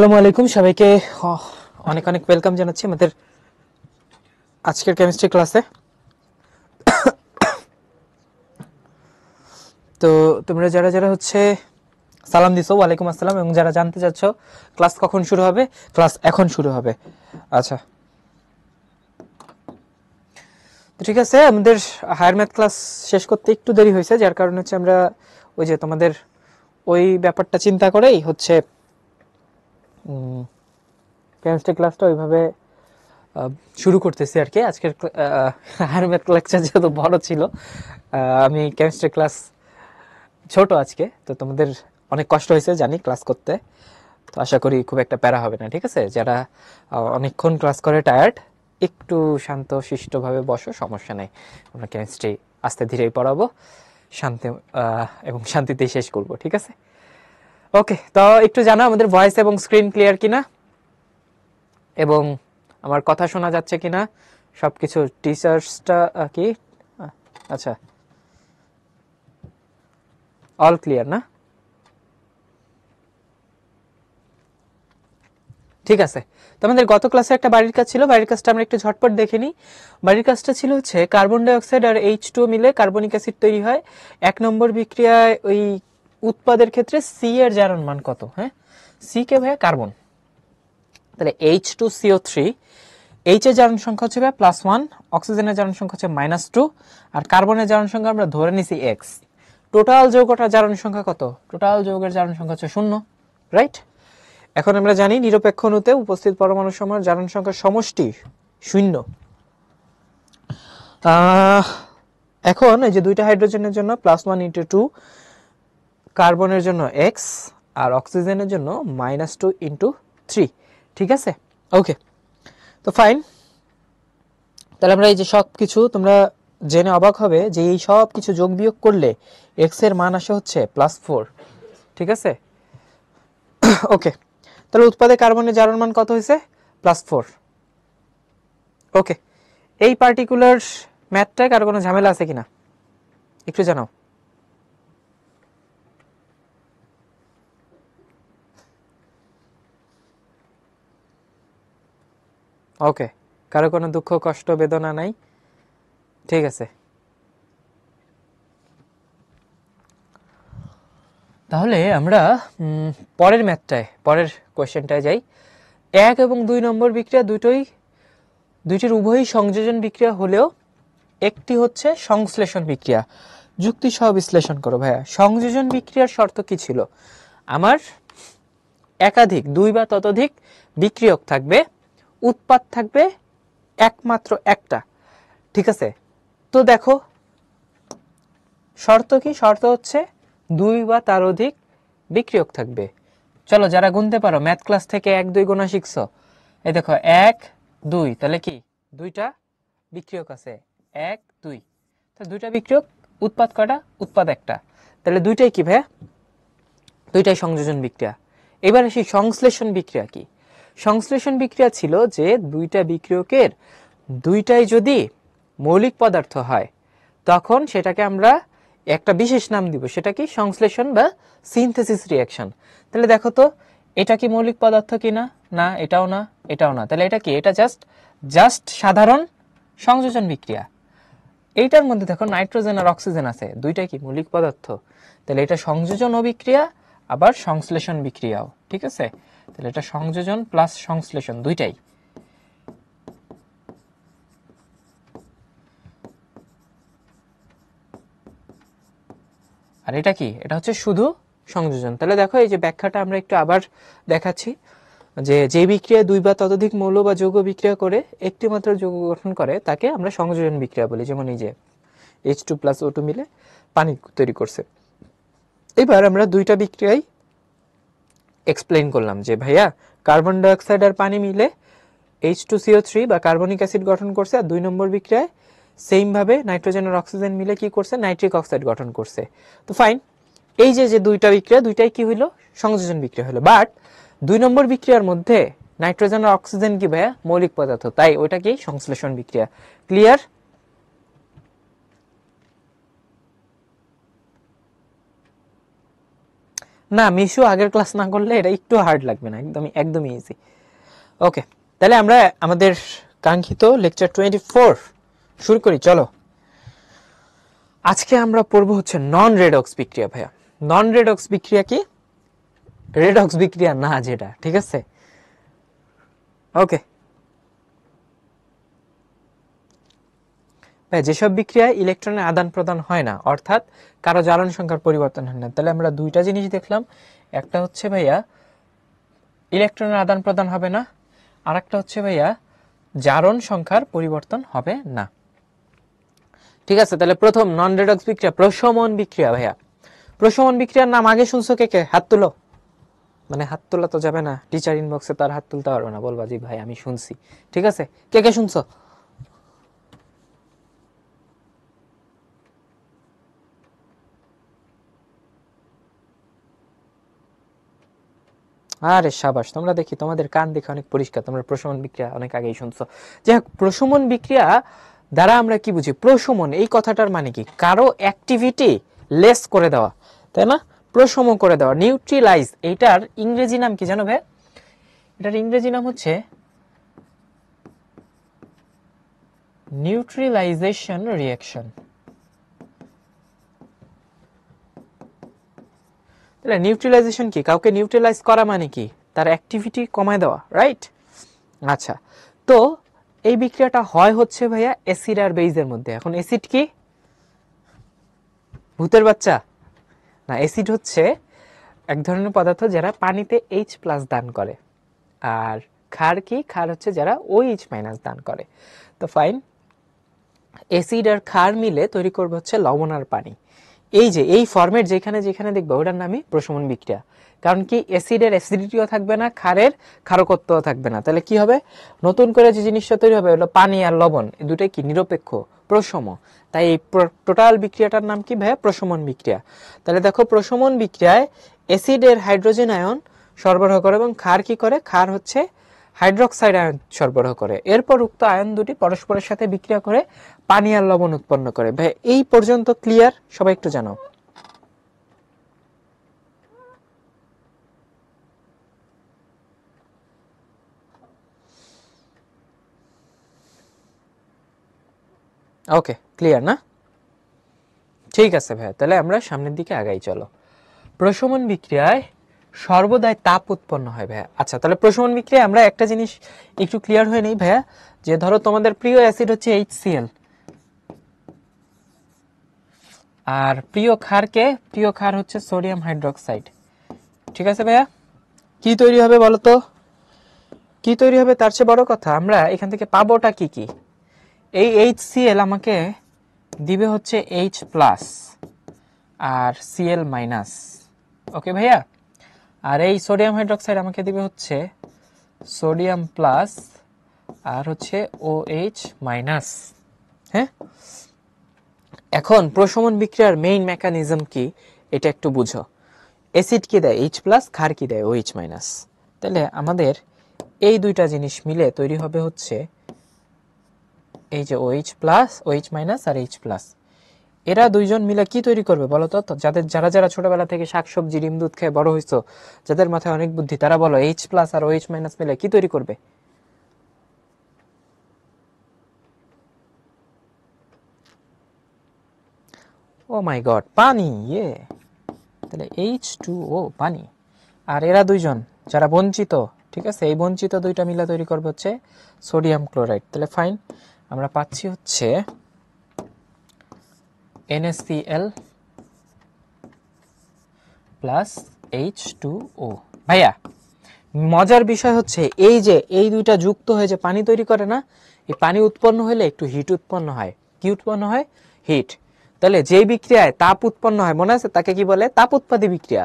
আসসালামু আলাইকুম সবাইকে অনেক অনেক ওয়েলকাম জানাচ্ছি আমাদের আজকের কেমিস্ট্রি ক্লাসে। তো তোমরা যারা যারা সালাম দিছো, ওয়ালাইকুম আসসালাম, এবং যারা জানতে চাচ্ছ ক্লাস কখন শুরু হবে, ক্লাস এখন শুরু হবে। আচ্ছা, তো ঠিক আছে, আমাদের হায়ার ম্যাথ ক্লাস শেষ করতে একটু দেরি হয়েছে, যার কারণে আমরা ওই যে তোমাদের ওই ব্যাপারটা চিন্তা করেই কেমিস্ট্রি ক্লাসটা ওইভাবে শুরু করতেছি আর কি। আজকের হায়ার ম্যাথ লেকচার যেহেতু বড় ছিল, আমি কেমিস্ট্রি ক্লাস ছোট আজকে, তো তোমাদের অনেক কষ্ট হয়েছে জানি ক্লাস করতে, তো আশা করি খুব একটা প্যারা হবে না। ঠিক আছে, যারা অনেকক্ষণ ক্লাস করে টায়ার্ড, একটু শান্ত শিষ্টভাবে বসো, সমস্যা নেই। আমরা কেমিস্ট্রি আস্তে ধীরেই পড়াবো, শান্তি এবং শান্তিতেই শেষ করব। ঠিক আছে, ওকে। তো একটু জানা আমাদের ভয়েস এবং স্ক্রিন ক্লিয়ার কিনা, এবং আমার কথা শোনা যাচ্ছে কিনা, সবকিছু। টিচার্সটা কি আচ্ছা, অল ক্লিয়ার না? ঠিক আছে। তো আমাদের গত ক্লাসে একটা বাড়ির কাজ ছিল, বাড়ির কাজটা আমরা একটু ঝটপট দেখে নিই। বাড়ির কাজটা ছিল কার্বন ডাইঅক্সাইড আর H2O মিলে কার্বনিক অ্যাসিড তৈরি হয়। 1 নম্বর বিক্রিয়ায় ওই উৎপাদের ক্ষেত্রে সি এর জারণ মান কত? হ্যাঁ, সি কে ভাইয়া কার্বন, তাহলে H2CO3, এইচ এর জারণ সংখ্যা হচ্ছে +1, অক্সিজেনের জারণ সংখ্যা হচ্ছে -2, আর কার্বনের জারণ সংখ্যা আমরা ধরে নিছি x। টোটাল যৌগটার জারণ সংখ্যা কত? টোটাল যৌগের জারণ সংখ্যা হচ্ছে 0, রাইট? এখন আমরা জানি নিরপেক্ষ অণুতে উপস্থিত পরমাণু সমূহের জারণ সংখ্যার সমষ্টি 0। এখন এই যে দুইটা হাইড্রোজেনের জন্য +1 × 2, কার্বনের জন্য x, আর অক্সিজেনের জন্য -2 × 3। ঠিক আছে, ওকে। তো ফাইন, তাহলে আমরা এই যে সব কিছু তোমরা জেনে অবাক হবে যে এই সব কিছু যোগ বিয়োগ করলে x এর মান আসে হচ্ছে +4। ঠিক আছে, ওকে। তাহলে উৎপাদে কার্বনের জারণ মান কত হয়েছে? +4। ওকে, এই পার্টিকুলার ম্যাথটায় কারো কোনো ঝামেলা আছে কিনা একটু জানাও। ওকে, কারো কোনো দুঃখ কষ্ট বেদনা নাই? ঠিক আছে, তাহলে আমরা পরের ম্যাথটায়, পরের কোয়েশ্চেনটায় যাই। 1 এবং 2 নম্বর বিক্রিয়া দুইটির উভয়ই সংযোজন বিক্রিয়া হলেও একটি হচ্ছে সংশ্লেষণ বিক্রিয়া। যুক্তি সহ বিশ্লেষণ করো ভাইয়া। সংযোজন বিক্রিয়ার শর্ত কি ছিল? আমার একাধিক, 2 বা ততোধিক বিক্রিয়ক থাকবে, উৎপাদ থাকবে একমাত্র একটা। ঠিক আছে, তো দেখো শর্ত কি? শর্ত হচ্ছে 2 বা তার অধিক বিক্রিয়ক থাকবে। চলো, যারা গুনতে পারো, ম্যাথ ক্লাস থেকে 1 2 গোনা শিখছো, এই দেখো 1 2, তাহলে কি দুইটা বিক্রিয়ক আছে, 1 2, তো দুইটা বিক্রিয়ক, উৎপাদ কয়টা? উৎপাদ একটা, তাহলে দুইটাই কি ভাইয়া? দুইটাই সংযোজন বিক্রিয়া। এবার আসি সংশ্লেষণ বিক্রিয়া কি। সংশ্লেষণ বিক্রিয়া ছিল যে দুইটা বিক্রিয়কের দুইটাই যদি মৌলিক পদার্থ হয়, তখন সেটাকে আমরা একটা বিশেষ নাম দিব, সেটা কি? সংশ্লেষণ বা সিনথেসিস রিঅ্যাকশন। তাহলে দেখো তো, এটা কি মৌলিক পদার্থ কিনা? না, এটাও না, এটাও না, তাহলে এটা কি? এটা জাস্ট সাধারণ সংযোজন বিক্রিয়া। এইটার মধ্যে দেখো নাইট্রোজেন আর অক্সিজেন আছে, দুইটাই কি মৌলিক পদার্থ, তাহলে এটা সংযোজন বিক্রিয়া, আবার সংশ্লেষণ বিক্রিয়াও। ঠিক আছে, তাহলে এটা সংযোজন প্লাস সংশ্লেষণ দুইটাই। আর এটা কি? এটা হচ্ছে শুধু সংযোজন। তাহলে দেখো এই যে ব্যাখ্যাটা আমরা একটু আবার দেখাচ্ছি, যে বিক্রিয়া 2 বা ততোধিক মৌল বা যৌগ বিক্রিয়া করে একটি মাত্র যৌগ গঠন করে তাকে আমরা সংযোজন বিক্রিয়া বলি। যেমন এই যে H2 + O2 মিলে পানি তৈরি করছে। এবার আমরা দুইটা বিক্রিয়াই এক্সপ্লেইন করলাম যে ভাইয়া কার্বন ডাইঅক্সাইড আর পানি মিলে H2CO3 বা কার্বনিক অ্যাসিড গঠন করছে, আর 2 নম্বর বিক্রিয়ায় সেম ভাবে নাইট্রোজেন আর অক্সিজেন মিলে কি করছে? নাইট্রিক অক্সাইড গঠন করছে। তো ফাইন, এই যে দুইটা বিক্রিয়া, দুইটাই কি হইলো? সংযোজন বিক্রিয়া হলো। বাট 2 নম্বর বিক্রিয়ার মধ্যে নাইট্রোজেন আর অক্সিজেন কি ভাইয়া? মৌলিক পদার্থ, তাই ওইটা কি? সংশ্লেষণ বিক্রিয়া। ক্লিয়ার? না মিশু আগের ক্লাস না করলে এটা একটু হার্ড লাগবে না, একদমই একদমই ইজি। ওকে, তাহলে আমরা আমাদের কাঙ্ক্ষিত লেকচার 24 শুরু করি। চলো, আজকে আমরা পড়বো হচ্ছে নন রেডক্স বিক্রিয়া। ভাইয়া নন রেডক্স বিক্রিয়া কি? রেডক্স বিক্রিয়া না যেটা, ঠিক আছে? ওকে ভাই, যেসব বিক্রিয়ায় ইলেকট্রনের আদান প্রদান হয় না, অর্থাৎ কারো জারণ সংখ্যার পরিবর্তন হয় না, তাহলে আমরা দুইটা জিনিস দেখলাম। একটা হচ্ছে ভাইয়া ইলেকট্রনের আদান প্রদান হবে না, আর একটা হচ্ছে ভাইয়া জারণ সংখ্যার পরিবর্তন হবে না। ঠিক আছে, তাহলে প্রথম নন রেডক্স বিক্রিয়া প্রশমন বিক্রিয়া। ভাইয়া প্রশমন বিক্রিয়ার নাম আগে শুনছো কে কে? হাত তুলো। মানে হাত তোলা তো যাবে না, টিচার ইনবক্সে তার হাত তুলতে পারবে না, বলবা জি ভাই আমি শুনছি। ঠিক আছে, কে কে শুনছো? আরে সাবাস, তোমরা দেখি তোমাদের কান দেখে অনেক পরিষ্কার, তোমরা প্রশমন বিক্রিয়া অনেক আগেই শুনছো। যাই হোক, প্রশমন বিক্রিয়া দ্বারা আমরা কি বুঝি? প্রশমন এই কথাটার মানে কি? কারো অ্যাক্টিভিটি লেস করে দেওয়া, তাই না? প্রশম করে দেওয়া, নিউট্রিলাইজ। এইটার ইংরেজি নাম কি জানো ভাই? এটার ইংরেজি নাম হচ্ছে নিউট্রিলাইজেশন রিঅ্যাকশন। তাহলে নিউট্রিলাইজেশন কি? কাউকে নিউট্রিলাইজ করা মানে কি? তার অ্যাক্টিভিটি কমায় দেওয়া, রাইট? আচ্ছা, তো এই বিক্রিয়াটা হয় হচ্ছে ভাইয়া অ্যাসিড আর বেইজের মধ্যে। এখন অ্যাসিড কি? ভূতের বাচ্চা না, অ্যাসিড হচ্ছে এক ধরনের পদার্থ যারা পানিতে H+ দান করে। আর ক্ষার কি? ক্ষার হচ্ছে যারা OH- দান করে। তো ফাইন, অ্যাসিড আর ক্ষার মিলে তৈরি করবে হচ্ছে লবণ আর পানি। এই যে এই ফরম্যাট যেখানে যেখানে দেখবে ওটার নামই প্রশমন বিক্রিয়া। কারণ কি? অ্যাসিডের অ্যাসিডিটিও থাকবে না, ক্ষারের ক্ষারকত্বও থাকবে না। তাহলে কি হবে? নতুন করে যে জিনিসটা তৈরি হবে হলো পানি আর লবণ, এই দুটাই কি? নিরপেক্ষ, প্রশম। তাই এই টোটাল বিক্রিয়াটার নাম কি ভাইয়া? প্রশমন বিক্রিয়া। তাহলে দেখো, প্রশমন বিক্রিয়ায় অ্যাসিডের হাইড্রোজেন আয়ন সরবরাহ করে এবং ক্ষার কি করে? ক্ষার হচ্ছে হাইড্রোক্সাইড আয়ন সরবরাহ করে। এরপর উক্ত আয়ন দুটি পরস্পরের সাথে বিক্রিয়া করে পানি আর লবণ উৎপন্ন করে। ভাই এই পর্যন্ত ক্লিয়ার? সবাই একটু জানো। ওকে, ক্লিয়ার না? ঠিক আছে ভাইয়া, তাহলে আমরা সামনের দিকে আগাই। চলো, প্রশমন বিক্রিয়ায় সর্বদাই তাপ উৎপন্ন হয় ভাইয়া। আচ্ছা, তাহলে প্রশমন বিক্রিয়ায় আমরা একটা জিনিস একটু ক্লিয়ার হয়ে নেই ভাইয়া, যে ধরো তোমাদের প্রিয় অ্যাসিড হচ্ছে HCl, আর প্রিয় ক্ষার কে? প্রিয় ক্ষার হচ্ছে সোডিয়াম হাইড্রোক্সাইড। ঠিক আছে ভাইয়া, কি তৈরি হবে বলো তো? কি তৈরি হবে? তার চেয়ে বড় কথা, আমরা এখান থেকে পাবোটা কি কি? এই HCl আমাকে দিবে হচ্ছে H+ আর Cl-। ওকে ভাইয়া, আর এই সোডিয়াম হাইড্রোক্সাইড আমাকে দিবে হচ্ছে সোডিয়াম প্লাস আর হচ্ছে OH-। হ্যাঁ, এখন প্রশমন বিক্রিয়ার মেইন মেকানিজম কি এটা একটু বুঝো। অ্যাসিড কি দেয়? H+, ক্ষার কি দেয়? OH-। তাহলে আমাদের এই দুইটা জিনিস মিলে তৈরি হবে হচ্ছে এই যে OH+, OH- আর H+। এরা দুইজন মিলে কি তৈরি করবে বলো তো? যাদের যারা ছোটবেলা থেকে শাকসবজি ডিম দুধ খেয়ে বড় হইছো, যাদের মাথায় অনেক বুদ্ধি, তারা বলো H+ আর OH- মিলে কি তৈরি করবে? ও মাই গড, পানি। ইয়ে, তাহলে H2O, পানি। আর এরা দুইজন যারা বঞ্চিত, ঠিক আছে, এই বঞ্চিত দুইটা মিলে তৈরি করবে হচ্ছে সোডিয়াম ক্লোরাইড। তাহলে ফাইন, আমরা পাচ্ছি হচ্ছে NaCl প্লাস H2O। ভাইয়া মজার বিষয় হচ্ছে এই যে এই দুইটা যুক্ত হয়ে যে পানি তৈরি করে না, এই পানি উৎপন্ন হলে একটু হিট উৎপন্ন হয়। কি উৎপন্ন হয়? হিট। তাহলে যে বিক্রিয়ায় তাপ উৎপন্ন হয়, মনে আছে তাকে কি বলে? তাপ উৎপাদী বিক্রিয়া।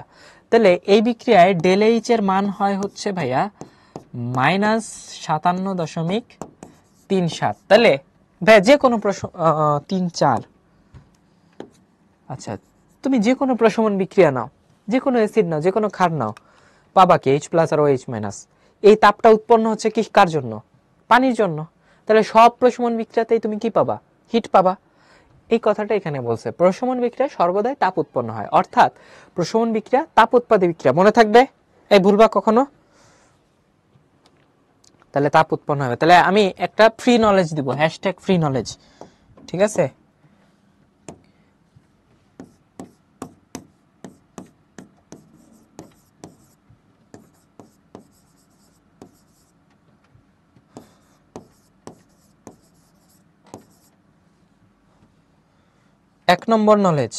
তাহলে এই বিক্রিয়ায় ΔH এর মান হয় হচ্ছে ভাইয়া -57.37। তাহলে ভাইয়া যে কোনো 34, আচ্ছা, তুমি যে কোনো প্রশমন বিক্রিয়া নাও, যে কোনো অ্যাসিড নাও, যে কোনো ক্ষার নাও, পাবা কি? H+ আর OH-। এই তাপটা উৎপন্ন হচ্ছে কি কার জন্য? পানির জন্য। তাহলে সব প্রশমন বিক্রিয়াতেই তুমি কি পাবা? হিট পাবা। এই কথাটা এখানে বলছে, প্রশমন বিক্রিয়া সর্বদাই তাপ উৎপন্ন হয়, অর্থাৎ প্রশমন বিক্রিয়া তাপ উৎপাদী বিক্রিয়া, মনে থাকবে, এই ভুলবা কখনো, তাহলে তাপ উৎপন্ন হবে। তাহলে আমি একটা ফ্রি নলেজ দিব, হ্যাশট্যাগ ফ্রি নলেজ, ঠিক আছে। এক নম্বর নলেজ,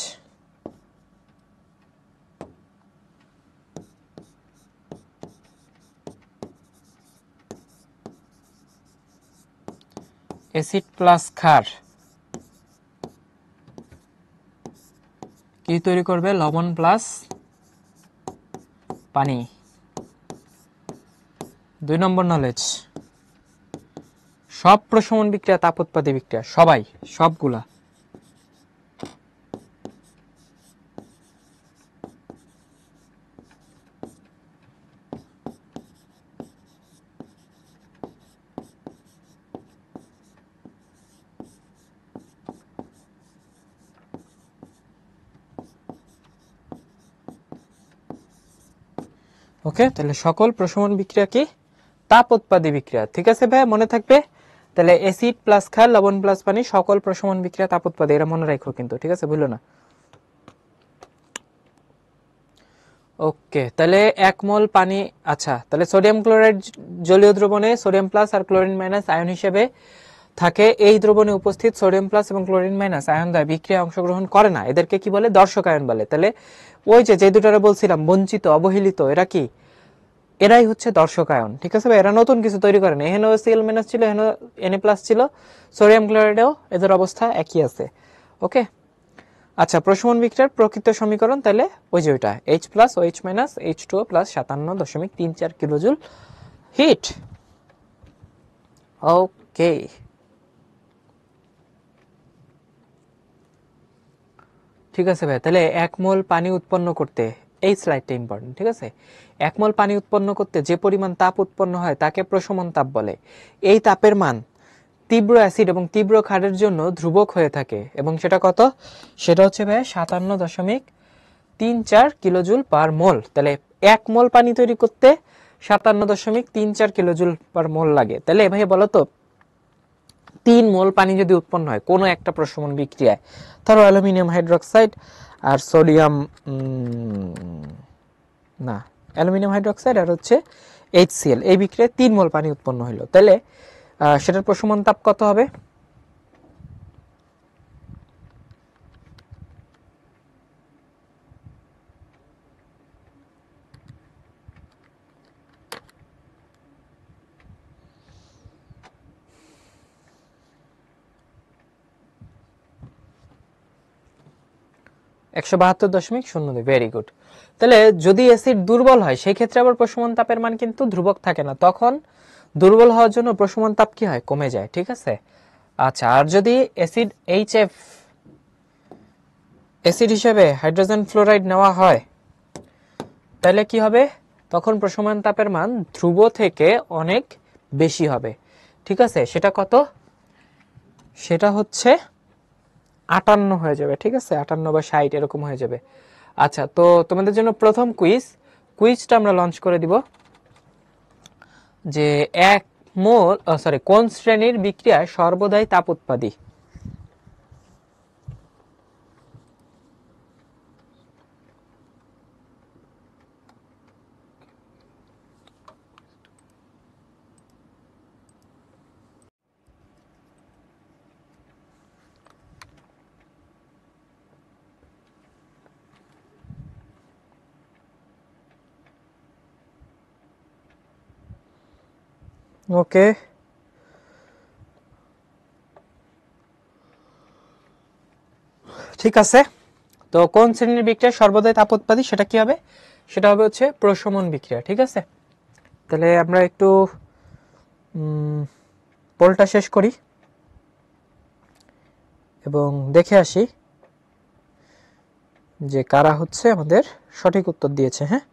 অ্যাসিড প্লাস ক্ষার কি তৈরি করবে? লবণ প্লাস পানি। 2 নম্বর নলেজ, সব প্রশমন বিক্রিয়া তাপ উৎপাদী বিক্রিয়া, সবাই, সবগুলা। ওকে, তাহলে সকল প্রশমন বিক্রিয়া কি? তাপ উৎপাদী বিক্রিয়া, ঠিক আছে ভাই, মনে থাকবে। তাহলে অ্যাসিড প্লাস ক্ষার, লবণ প্লাস পানি, সকল প্রশমন বিক্রিয়া তাপ উৎপাদী, এটা মনে রাখো কিন্তু, ঠিক আছে, ভুলো না। ওকে, তাহলে 1 মোল পানি, আচ্ছা, তাহলে সোডিয়াম ক্লোরাইড জলীয় দ্রবণে সোডিয়াম প্লাস আর ক্লোরিন মাইনাস আয়ন হিসেবে থাকে। এই দ্রবণে উপস্থিত সোডিয়াম প্লাস এবং ক্লোরিন মাইনাস আয়ন দ্বয় বিক্রিয়ায় অংশগ্রহণ করে না, এদেরকে কি বলে? দর্শক আয়ন বলে। তাহলে ওই যে দুটারে বলছিলাম বঞ্চিত, অবহেলিত, এরা কি? এরাই হচ্ছে দর্শক আয়ন, ঠিক আছে ভাই। এরা নতুন কিছু তৈরি করে না, এখানেও Cl মাইনাস ছিল, এখানেও Na প্লাস ছিল, সোডিয়াম ক্লোরাইডেও এদের অবস্থা একই আছে। ওকে, আচ্ছা, প্রশমন বিক্রিয়ার প্রকৃত সমীকরণ তাহলে ওই যে ওইটা, H plus OH minus H2O plus 57.34 kilojoule heat. Okay, ঠিক আছে ভাই। তাহলে 1 মোল পানি উৎপন্ন করতে, এই স্লাইডটা ইম্পর্টেন্ট, ঠিক আছে। 1 মোল পানি উৎপন্ন করতে যে পরিমাণ তাপ উৎপন্ন হয় তাকে প্রশমন তাপ বলে। এই তাপের মান তীব্র অ্যাসিড এবং তীব্র ক্ষারের জন্য ধ্রুবক হয়ে থাকে, এবং সেটা কত? সেটা হচ্ছে ভাই 57.34 কিলোজুল পার মোল। তাহলে 1 মোল পানি তৈরি করতে 57.34 কিলোজুল পার মোল লাগে। তাহলে ভাই বলো তো, 3 মোল পানি যদি উৎপন্ন হয় কোনো একটা প্রশমন বিক্রিয়ায়, ধরো অ্যালুমিনিয়াম হাইড্রোক্সাইড আর সোডিয়াম, না, অ্যালুমিনিয়াম হাইড্রোক্সাইড আর হচ্ছে HCl, এই বিক্রিয়ায় 3 মোল পানি উৎপন্ন হলো, তাহলে সেটার প্রশমন তাপ কত হবে? (172.02), ভেরি গুড। তাহলে যদি অ্যাসিড দুর্বল হয় সেই ক্ষেত্রে আবার প্রশমন তাপের মান কিন্তু ধ্রুবক থাকে না, তখন দুর্বল হওয়ার জন্য প্রশমন তাপ কি হয়? কমে যায়, ঠিক আছে। আচ্ছা, আর যদি অ্যাসিড HF অ্যাসিড হিসেবে হাইড্রোজেন ফ্লোরাইড নেওয়া হয় তাহলে কি হবে? তখন প্রশমন তাপের মান ধ্রুব থেকে অনেক বেশি হবে, ঠিক আছে। সেটা কত? সেটা হচ্ছে 58 হয়ে যাবে, ঠিক আছে, 58 বা 60 এরকম হয়ে যাবে। আচ্ছা, তো তোমাদের জন্য প্রথম কুইজটা আমরা লঞ্চ করে দিব, যে 1 মোল, কোন শ্রেণীর বিক্রিয়ায় সর্বদাই তাপ উৎপাদী? ওকে, ঠিক আছে। তো কোন শ্রেণীর বিক্রিয়া সর্বদাই তাপ উৎপাদী, সেটা কি হবে? সেটা হবে হচ্ছে প্রশমন বিক্রিয়া, ঠিক আছে। তাহলে আমরা একটু পোলটা শেষ করি এবং দেখে আসি যে কারা হচ্ছে আমাদের সঠিক উত্তর দিয়েছে। হ্যাঁ,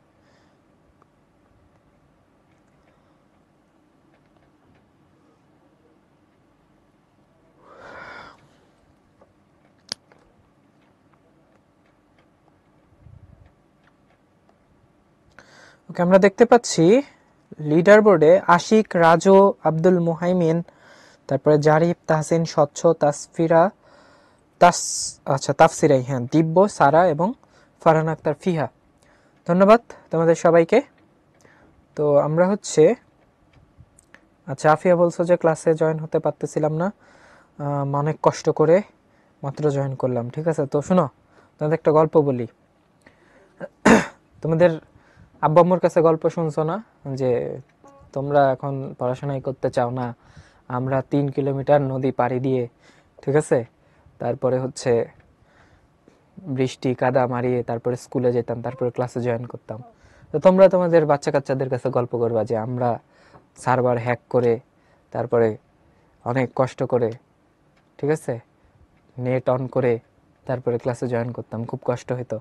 ওকে, আমরা দেখতে পাচ্ছি লিডার বোর্ডে আশিক, রাজু, আব্দুল মুহাইমিন, তারপরে জারিফ, তাহসিন, স্বচ্ছ, তাসফিরা, তাফসিরাই, হ্যাঁ, দিব্য, সারা এবং ফারহান আক্তার, ফিহা। ধন্যবাদ তোমাদের সবাইকে। তো আমরা হচ্ছে, আচ্ছা, আফিয়া বলছো যে ক্লাসে জয়েন হতে পারতেছিলাম না, অনেক কষ্ট করে মাত্র জয়েন করলাম। ঠিক আছে, তো শোনো, তোমাদের একটা গল্প বলি। তোমাদের আব্বা আম্মুর কাছে গল্প শুনছো না যে তোমরা এখন পড়াশোনাই করতে চাও না, আমরা 3 কিলোমিটার নদী পাড়ি দিয়ে, ঠিক আছে, তারপরে হচ্ছে বৃষ্টি কাদা মারিয়ে তারপরে স্কুলে যেতাম, তারপরে ক্লাসে জয়েন করতাম। তো তোমরা তোমাদের বাচ্চা কাচ্চাদের কাছে গল্প করবা যে আমরা সার্ভার হ্যাক করে, তারপরে অনেক কষ্ট করে, ঠিক আছে, নেট অন করে তারপরে ক্লাসে জয়েন করতাম, খুব কষ্ট হতো।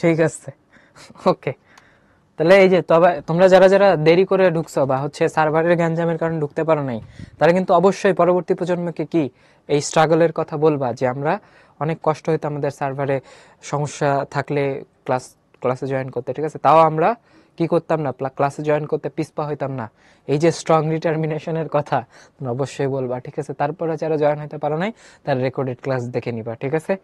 ঠিক আছে, ওকে। তাহলে এই যে তবে তোমরা যারা যারা দেরি করে ঢুকছো বা হচ্ছে সার্ভারের গ্যাঞ্জামের কারণে ঢুকতে পারো নাই, তারা কিন্তু অবশ্যই পরবর্তী প্রজন্মকে কি এই স্ট্রাগলের কথা বলবা যে আমরা অনেক কষ্ট হইতো আমাদের সার্ভারে সমস্যা থাকলে ক্লাসে জয়েন করতে, ঠিক আছে, তাও আমরা কি করতাম না, ক্লাসে জয়েন করতে পিছপা হইতাম না। এই যে স্ট্রং ডিটারমিনেশনের কথা তোমরা অবশ্যই বলবা, ঠিক আছে। তারপরে যারা জয়েন হইতে পারো নাই তার রেকর্ডেড ক্লাস দেখে নিবা, ঠিক আছে।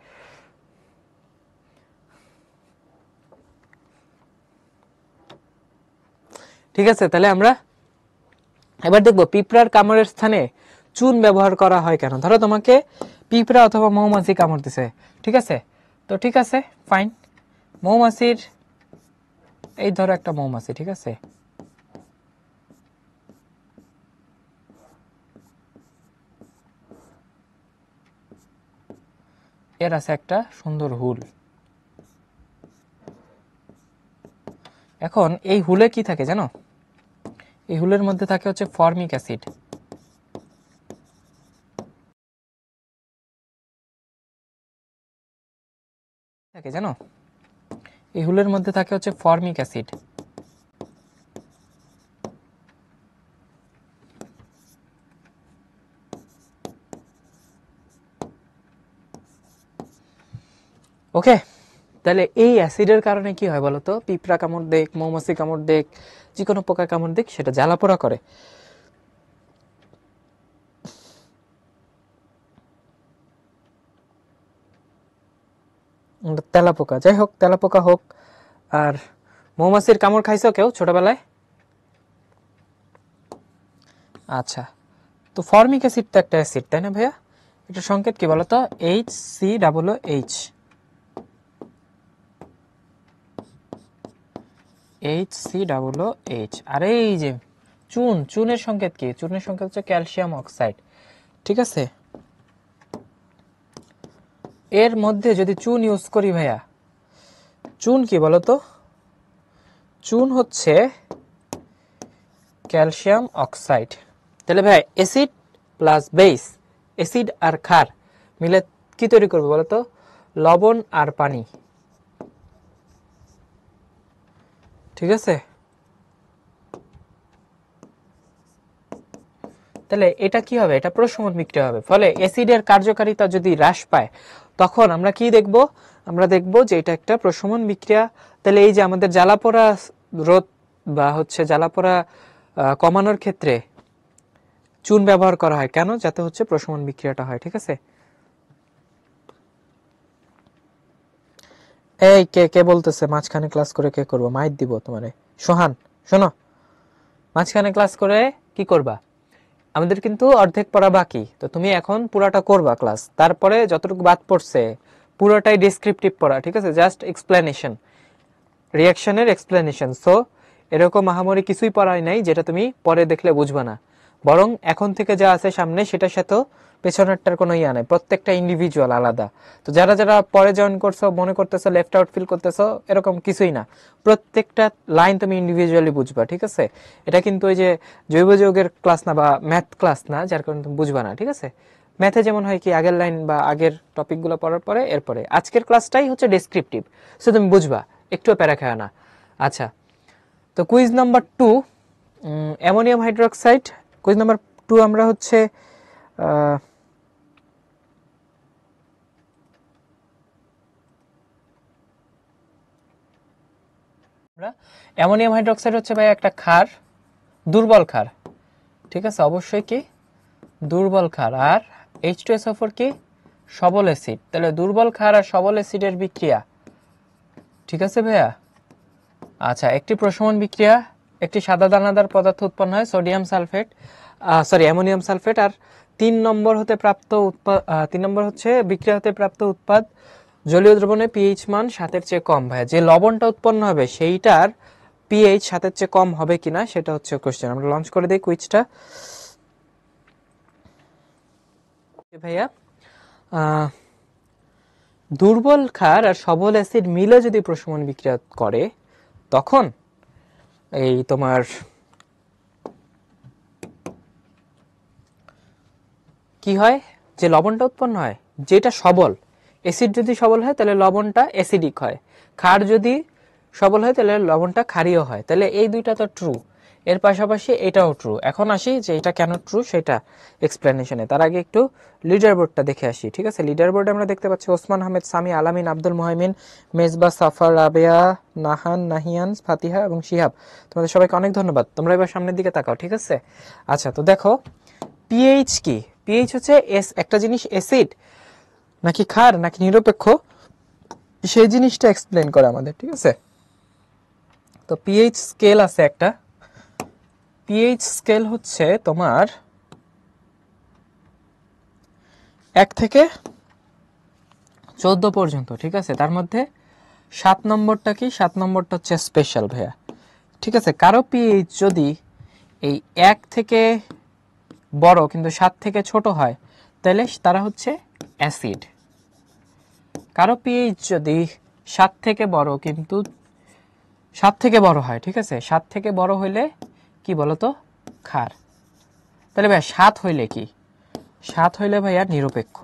ঠিক আছে, তাহলে আমরা এবার দেখবো পিঁপড়ার কামড়ের স্থানে চুন ব্যবহার করা হয় কেন। ধরো তোমাকে পিঁপড়া অথবা মৌমাছি কামড় দিছে, ঠিক আছে, তো ঠিক আছে, ফাইন, মৌমাছির, এই ধরো একটা মৌমাছি, ঠিক আছে, এর আছে একটা সুন্দর হুল। এখন এই হুলে কি থাকে জানো? এই হুলের মধ্যে থাকে হচ্ছে ফর্মিক অ্যাসিড। থাকে জানো, এই হুলের মধ্যে থাকে হচ্ছে ফর্মিক অ্যাসিড। ওকে, তাহলে এই অ্যাসিডের কারণে কি হয় বলতো? পিঁপড়া কামড় দেখ, মৌমাছি কামড় দেখ, যে কোনো পোকা কামড় দেখ, সেটা জ্বালাপোড়া করে। তেলাপোকা, যাই হোক, তেলাপোকা হোক আর মৌমাছির কামড় খাইছো কেউ ছোটবেলায়? আচ্ছা, তো ফর্মিক অ্যাসিড তো একটা অ্যাসিড, তাই না ভাইয়া? এটা সংকেত কি বলতো? HCOOH, HCOOH। আর এই যে চুন, চুনের সংকেত কি? চুনের সংকেত হচ্ছে ক্যালসিয়াম অক্সাইড, ঠিক আছে। এর মধ্যে যদি চুন ইউজ করি ভাইয়া, চুন কি বলতো? চুন হচ্ছে ক্যালসিয়াম অক্সাইড। তাহলে ভাই অ্যাসিড প্লাস বেস, অ্যাসিড আর ক্ষার মিলে কি তৈরি করবে বলতো? লবণ আর পানি, ঠিক আছে। তাহলে এটা কি হবে? এটা প্রশমন বিক্রিয়া হবে। ফলে অ্যাসিডের কার্যকারিতা যদি হ্রাস পায়, তখন আমরা কি দেখব? আমরা দেখব যে এটা একটা প্রশমন বিক্রিয়া। তাহলে এই যে আমাদের জ্বালাপোড়া রোধ বা হচ্ছে জ্বালাপোড়া কমানোর ক্ষেত্রে চুন ব্যবহার করা হয় কেন? যাতে হচ্ছে প্রশমন বিক্রিয়াটা হয়, ঠিক আছে। এই কে কে বলতেছে মাঝখানে ক্লাস করে কে করবো? মাইর দিব তোমারে। সোহান, শোনো, মাঝখানে ক্লাস করে কি করবা? আমাদের কিন্তু অর্ধেক পড়া বাকি, তো তুমি এখন পুরাটা করবা ক্লাস, তারপরে যতটুকু বাদ পড়ছে পুরোটাই ডেসক্রিপটিভ পড়া, ঠিক আছে, জাস্ট এক্সপ্লেনেশন, রিয়াকশনের এক্সপ্লেনেশন। সো এরকম মহামারী কিছুই পড়াই নাই যেটা তুমি পরে দেখলে বুঝবা না, বরং এখন থেকে যা আছে সামনে সেটার সাথেও পেছনেরটার কোনো ইয়া নাই, প্রত্যেকটা ইন্ডিভিজুয়াল আলাদা। তো যারা যারা পরে জয়েন করছো মনে করতেছো লেফট আউট ফিল করতেছো, এরকম কিছুই না, প্রত্যেকটা লাইন তুমি ইন্ডিভিজুয়ালি বুঝবা, ঠিক আছে। এটা কিন্তু ওই যে জৈব যৌগের ক্লাস না বা ম্যাথ ক্লাস না, যার কারণে তুমি বুঝবা না, ঠিক আছে। ম্যাথে যেমন হয় কি আগের লাইন বা আগের টপিকগুলো পড়ার পরে এরপরে আজকের ক্লাসটাই হচ্ছে ডেসক্রিপটিভ, সো তুমি বুঝবা, একটুও প্যারা খায় না। আচ্ছা, তো quiz number 2, ammonium hydroxide. Quiz number 2 আমরা হচ্ছে অ্যামোনিয়াম হাইড্রোক্সাইড হচ্ছে ভাই একটা ক্ষার, দুর্বল ক্ষার, ঠিক আছে, অবশ্যই কি দুর্বল ক্ষার। আর H2SO4 কি সবল অ্যাসিড, তাহলে দুর্বল ক্ষার আর সবল অ্যাসিডের বিক্রিয়া, ঠিক আছে ভাইয়া। আচ্ছা, একটি প্রশমন বিক্রিয়া, একটি সাদা দানাদার পদার্থ উৎপন্ন হয় সোডিয়াম সালফেট, অ্যামোনিয়াম সালফেট। আর 3 নম্বর হতে প্রাপ্ত উৎপাদ, 3 নম্বর হচ্ছে বিক্রিয়া হতে প্রাপ্ত উৎপাদ জলীয় দ্রবণে পিএইচ মান 7-এর চেয়ে কম। ভাইয়া, যে লবণটা উৎপন্ন হবে সেইটার পিএইচ 7-এর চেয়ে কম হবে কিনা সেটা হচ্ছে কোশ্চেন। আমরা লঞ্চ করে দিই কুইজটা। ভাইয়া, দুর্বল ক্ষার আর সবল অ্যাসিড মিলে যদি প্রশমন বিক্রিয়া করে তখন এই তোমার কি হয়, যে লবণটা উৎপন্ন হয় যেটা সবল, অ্যাসিড যদি সবল হয় তাহলে লবণটা অ্যাসিডিক হয়, ক্ষার যদি সবল হয় তাহলে লবণটা ক্ষারীয় হয়। তাহলে এই দুইটা তো ট্রু, এর পাশাপাশি এটাও ট্রু। এখন আসি যে এটা কেন ট্রু সেটা এক্সপ্লেনেশনে, তার আগে একটু লিডার বোর্ডটা দেখে আসি, ঠিক আছে। লিডার বোর্ডে আমরা দেখতে পাচ্ছি ওসমান আহমেদ, সামি, আলামিন, আব্দুল মুহাইমিন, মেজবা, সাফার, রাবেয়া, নাহান, নাহিয়ান, ফাতিহা এবং শিহাব। তোমাদের সবাইকে অনেক ধন্যবাদ। তোমরা এবার সামনের দিকে তাকাও, ঠিক আছে। আচ্ছা, তো দেখো পিএইচ কি, পিএইচ হচ্ছে একটা জিনিস অ্যাসিড নাকি ক্ষার নাকি নিরপেক্ষ, সেই জিনিসটা এক্সপ্লেন করে আমাদের, ঠিক আছে। তো পিএইচ স্কেল আছে একটা, পিএইচ স্কেল হচ্ছে তোমার 1 থেকে 14 পর্যন্ত, ঠিক আছে। তার মধ্যে 7 নম্বরটা কি, 7 নম্বরটা হচ্ছে স্পেশাল ভাইয়া, ঠিক আছে। কারো পিএইচ যদি এই 1 থেকে বড় কিন্তু 7 থেকে ছোট হয় তাহলে তারা হচ্ছে অ্যাসিড। কারো পিএইচ যদি 7 থেকে বড় কিন্তু 7 থেকে বড় হয়, ঠিক আছে, 7 থেকে বড় হইলে কি বলতো, ক্ষার। তাহলে ভাইয়া 7 হইলে কি, 7 হইলে ভাইয়া নিরপেক্ষ।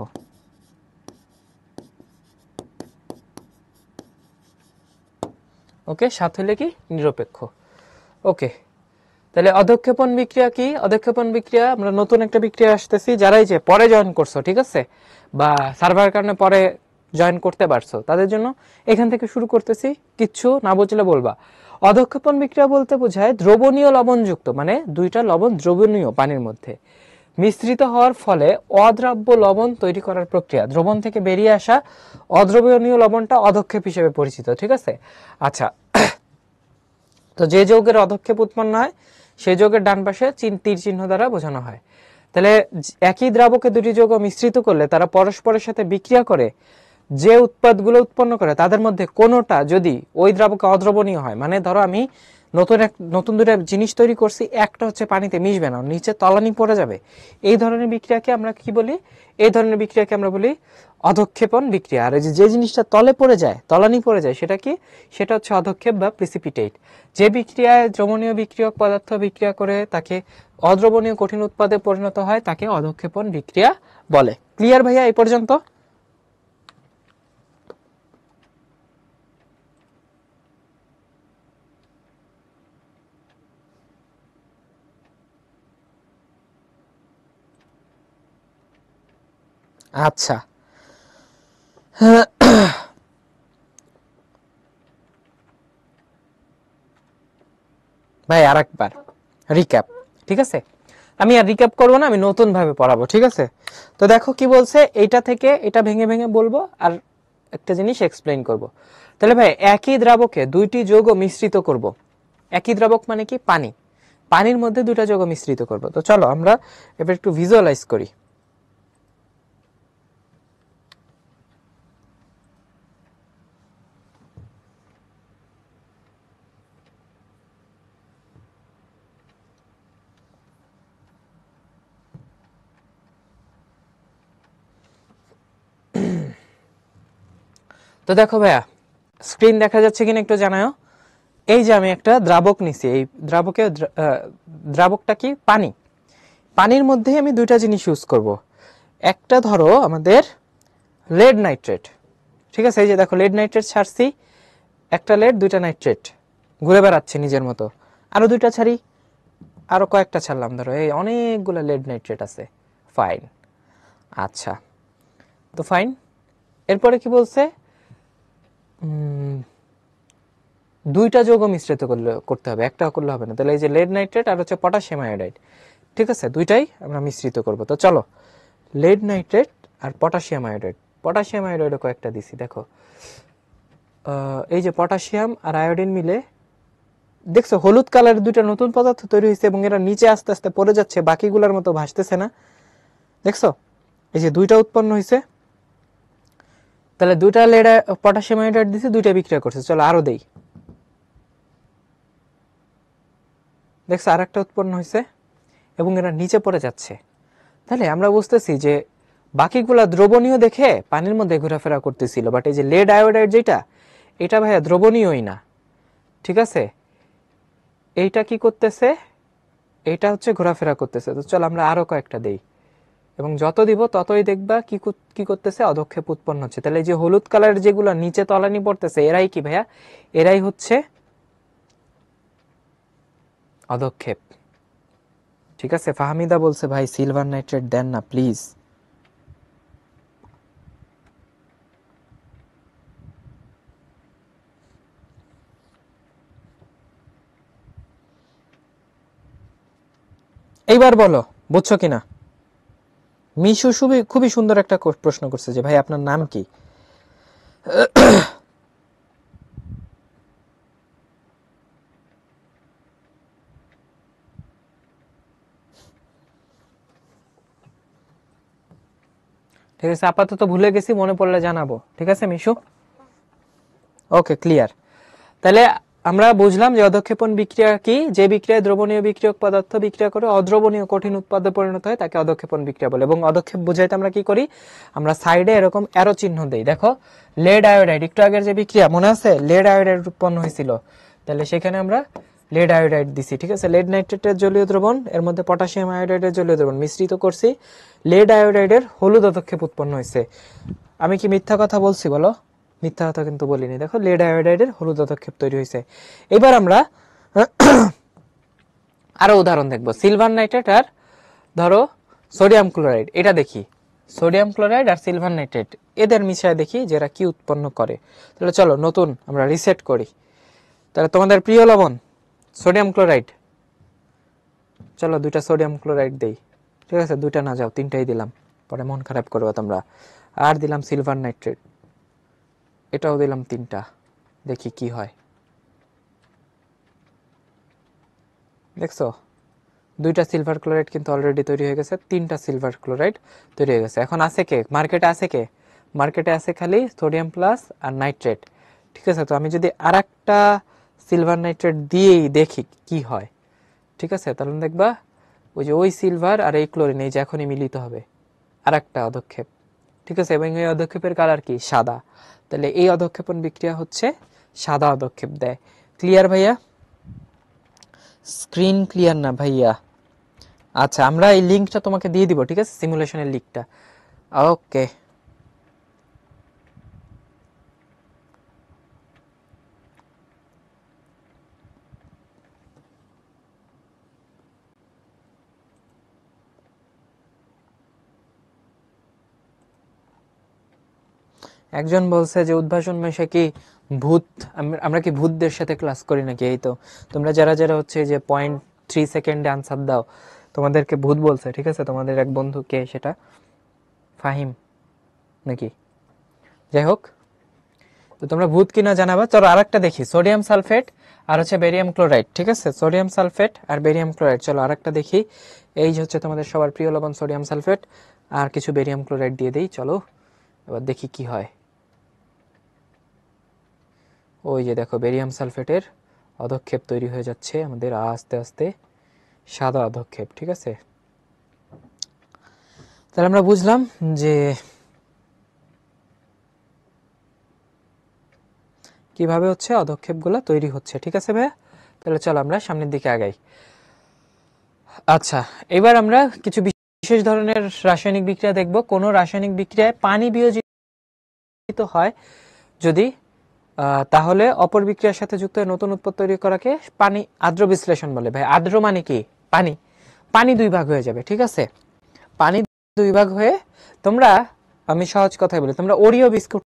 ওকে, 7 হইলে কি নিরপেক্ষ। ওকে, তাহলে অধঃক্ষেপণ বিক্রিয়া কি, অধঃক্ষেপণ বিক্রিয়া আমরা নতুন একটা বিক্রিয়া আসতেছি, যারাই যে পরে জয়েন করছো, ঠিক আছে, বা সার্ভার কারণে পরে জয়েন করতে পারছো তাদের জন্য এখান থেকে শুরু করতেছি, কিচ্ছু না বুঝলে বলবা। অধঃক্ষেপণ বিক্রিয়া বলতে বোঝায় দ্রবণীয় লবণযুক্ত, মানে দুইটা লবণ দ্রবণীয় পানির মধ্যে মিশ্রিত হওয়ার ফলে অদ্রাব্য লবণ তৈরি করার প্রক্রিয়া। দ্রবণ থেকে বেরিয়ে আসা অদ্রবণীয় লবণটা অধঃক্ষেপ হিসেবে পরিচিত, ঠিক আছে। আচ্ছা, তো যে যৌগের অধঃক্ষেপ উৎপন্ন হয় সেই যৌগের ডান পাশে তীর চিহ্ন দ্বারা বোঝানো হয়। তাহলে একই দ্রাবকে দুটি যৌগ মিশ্রিত করলে তারা পরস্পরের সাথে বিক্রিয়া করে যে উৎপাদগুলো উৎপন্ন করে তাদের মধ্যে কোনোটা যদি ওই দ্রাবকে অদ্রবণীয় হয়, মানে ধরো আমি নতুন দুটো জিনিস তৈরি করছি, একটা হচ্ছে পানিতে মিশবে না, নিচে তলানি পড়ে যাবে, এই ধরনের বিক্রিয়াকে আমরা কি বলি, এই ধরনের বিক্রিয়াকে আমরা বলি অধঃক্ষেপণ বিক্রিয়া। আর যে জিনিসটা তলে পড়ে যায়, তলানি পড়ে যায়, সেটা কি, সেটা হচ্ছে অধঃক্ষেপ বা প্রিসিপিটেট। যে বিক্রিয়ায় দ্রবণীয় বিক্রিয়ক পদার্থ বিক্রিয়া করে তাকে অদ্রবণীয় কঠিন উৎপাদে পরিণত হয় তাকে অধঃক্ষেপণ বিক্রিয়া বলে। ক্লিয়ার ভাইয়া এই পর্যন্ত? আচ্ছা, ভাই আরেকবার রিক্যাপ, ঠিক আছে। আমি আর রিক্যাপ করবো না, আমি নতুন ভাবে পড়াবো, ঠিক আছে। তো দেখো কি বলছে, এইটা থেকে এটা ভেঙে ভেঙে বলবো আর একটা জিনিস এক্সপ্লেইন করব। তাহলে ভাই একই দ্রাবকে দুইটি যৌগ মিশ্রিত করব, একই দ্রাবক মানে কি, পানি, পানির মধ্যে দুইটা যৌগ মিশ্রিত করব। তো চলো আমরা এবার একটু ভিজুয়ালাইজ করি। তো দেখো ভাইয়া, স্ক্রিন দেখা যাচ্ছে কিনা একটু জানাও। এই যে আমি একটা দ্রাবক নিছি, এই দ্রাবকটা কি, পানি, পানির মধ্যে আমি দুইটা জিনিস ইউজ করব, একটা ধরো আমাদের লেড নাইট্রেট, ঠিক আছে, এই যে দেখো লেড নাইট্রেট ছাড়ছি, একটা লেড দুইটা নাইট্রেট ঘুরে বেড়াচ্ছে নিজের মতো, আরো দুইটা ছাড়ি, আরো কয়েকটা ছাড়লাম, ধরো এই অনেকগুলো লেড নাইট্রেট আছে। ফাইন, আচ্ছা, তো ফাইন। এরপরে কি বলছে, দুইটা যৌগ মিশ্রিত করতে হবে, একটা করলে হবে না। তাহলে এই যে লেড নাইট্রেট আর হচ্ছে পটাশিয়াম আয়োডাইড, ঠিক আছে, দুইটাই আমরা মিশ্রিত করব। তো চলো, লেড নাইট্রেট আর পটাশিয়াম আয়োডাইড, পটাশিয়াম আয়োডাইডও কয়েকটা দিছি, দেখো এই যে পটাশিয়াম আর আয়োডিন মিলে, দেখছো হলুদ কালারের দুইটা নতুন পদার্থ তৈরি হয়েছে এবং এরা নিচে আস্তে আস্তে পড়ে যাচ্ছে, বাকিগুলোর মতো ভাসতেছে না, দেখছো এই যে দুইটা উৎপন্ন হয়েছে। তাহলে দুইটা লেড পটাশিয়াম আয়োডাইড দিছে, দুইটা বিক্রিয়া করছে। চলো আরো দেই, দেখছো আর একটা উৎপন্ন হয়েছে এবং এরা নিচে পড়ে যাচ্ছে। তাহলে আমরা বুঝতেছি যে বাকিগুলা দ্রবণীয় দেখে পানির মধ্যে ঘোরাফেরা করতেছিল, বাট এই যে লেড আয়োডাইড যেটা, এটা ভাইয়া দ্রবণীয়ই না, ঠিক আছে, এইটা কি করতেছে, এইটা হচ্ছে ঘোরাফেরা করতেছে। তো চল আমরা আরো কয়েকটা দেই, এবং যত দিব ততই দেখবা কি করতেছে, অধক্ষেপ উৎপন্ন হচ্ছে। তাহলে এই যে হলুদ কালার যেগুলো নিচে তলানি পড়তেছে, এরাই কি ভাইয়া, এরাই হচ্ছে অধক্ষেপ, ঠিক আছে। ফাহমিদা বলছে ভাই সিলভার নাইট্রেট দেন না প্লিজ। এইবার বলো বুঝছো কিনা। মিশু খুবই সুন্দর একটা প্রশ্ন করছে যে ভাই আপনার নাম কি। ঠিক আছে, আপাতত ভুলে গেছি, মনে পড়লে জানাবো, ঠিক আছে মিশু। ওকে, ক্লিয়ার। তাহলে আমরা বুঝলাম যে অধক্ষেপণ বিক্রিয়া কি, যে বিক্রিয়ায় দ্রবণীয় বিক্রিয়ক পদার্থ বিক্রিয়া করে অদ্রবণীয় কঠিন উৎপাদে পরিণত হয় তাকে অধক্ষেপণ বিক্রিয়া বলে। এবং অধক্ষেপ বুঝাইতে আমরা কি করি, আমরা সাইডে এরকম অ্যারো চিহ্ন দেই। দেখো লেড আয়োডাইড, একটু আগের যে বিক্রিয়া মনে আছে, লেড আয়োডাইড উৎপন্ন হয়েছিল, তাহলে সেখানে আমরা লেড আয়োডাইড দিছি, ঠিক আছে। লেড নাইট্রেটের জলীয় দ্রবণ, এর মধ্যে পটাশিয়াম আয়োডাইডের জলীয় দ্রবণ মিশ্রিত করছি, লেড আয়োডাইডের হলুদ অধক্ষেপ উৎপন্ন হয়েছে। আমি কি মিথ্যা কথা বলছি বলো? মিথ্যা কথা কিন্তু বলিনি। দেখো লেড আয়োডাইডের হলুদ পদক্ষেপ তৈরি হয়েছে। এবার আমরা আরো উদাহরণ দেখবো, সিলভার নাইট্রেট আর ধরো সোডিয়াম ক্লোরাইড, এটা দেখি সোডিয়াম ক্লোরাইড আর সিলভার নাইট্রেট এদের মিশায় দেখি যে এরা কি উৎপন্ন করে। তাহলে চলো নতুন আমরা রিসেট করি। তাহলে তোমাদের প্রিয় লবণ সোডিয়াম ক্লোরাইড, চলো দুইটা সোডিয়াম ক্লোরাইড দেই, ঠিক আছে, দুইটা না যাও তিনটাই দিলাম, পরে মন খারাপ করবো তোমরা। আর দিলাম সিলভার নাইট্রেট, এটাও দিলাম তিনটা, দেখি কি হয়। দেখছো দুইটা সিলভার ক্লোরাইড কিন্তু অলরেডি তৈরি হয়ে গেছে, তিনটা সিলভার ক্লোরাইড তৈরি হয়ে গেছে। এখন আছে কে মার্কেটে, আছে কে মার্কেটে, আছে খালি সোডিয়াম প্লাস আর নাইট্রেট, ঠিক আছে। তো আমি যদি আর একটা সিলভার নাইট্রেট দিয়েই দেখি কি হয়, ঠিক আছে, তাহলে দেখবা ওই যে ওই সিলভার আর এই ক্লোরিন এই যে এখনই মিলিত হবে, আর একটা অধক্ষেপ, ঠিক আছে, এবং এই অধক্ষেপের কালার কি সাদা। তাহলে এই অধক্ষেপণ বিক্রিয়া হচ্ছে সাদা অধক্ষেপ দেয়। ক্লিয়ার ভাইয়া? স্ক্রিন ক্লিয়ার না ভাইয়া? আচ্ছা, আমরা এই লিঙ্কটা তোমাকে দিয়ে দিব, ঠিক আছে, সিমুলেশনের লিঙ্কটা। ওকে, একজন বলছে যে উদ্ভাসন মেশা কি ভূত, আমরা কি ভূতদের সাথে ক্লাস করি নাকি? এই তো তোমরা যারা যারা হচ্ছে যে 0.3 সেকেন্ডে আনসার দাও তোমাদেরকে ভূত বলছে, ঠিক আছে। তোমাদের এক বন্ধু কে সেটা, ফাহিম নাকি, যাই হোক, তো তোমরা ভূত কিনা জানাবা। চলো আরেকটা দেখি, সোডিয়াম সালফেট আর হচ্ছে বেরিয়াম ক্লোরাইড, ঠিক আছে, সোডিয়াম সালফেট আর বেরিয়াম ক্লোরাইড। চলো আরেকটা দেখি, এই যে হচ্ছে তোমাদের সবার প্রিয় লবণ সোডিয়াম সালফেট আর কিছু বেরিয়াম ক্লোরাইড দিয়ে দেই। চলো এবার দেখি কি হয়। ওই যে দেখো বেরিয়াম সালফেটের অধক্ষেপ তৈরি হয়ে যাচ্ছে আমাদের আস্তে আস্তে, সাদা অধক্ষেপ, ঠিক আছে। তাহলে আমরা বুঝলাম যে কিভাবে হচ্ছে অধক্ষেপগুলো তৈরি হচ্ছে, ঠিক আছে ভাইয়া। তাহলে চলো আমরা সামনের দিকে আগাই। আচ্ছা, এবার আমরা কিছু বিশেষ ধরনের রাসায়নিক বিক্রিয়া দেখব। কোন রাসায়নিক বিক্রিয়ায় পানি বিয়োজিত হয় যদি তাহলে অপর বিক্রিয়ার সাথে যুক্ত হয়ে নতুন উৎপাদ তৈরি করাকে পানি আর্দ্র বিশ্লেষণ বলে। ভাই আর্দ্র মানে কি? পানি। পানি দুই ভাগ হয়ে যাবে, ঠিক আছে? পানি দুই ভাগ হয়ে তোমরা, আমি সহজ কথাই বলি, তোমরা ওরিও বিস্কুট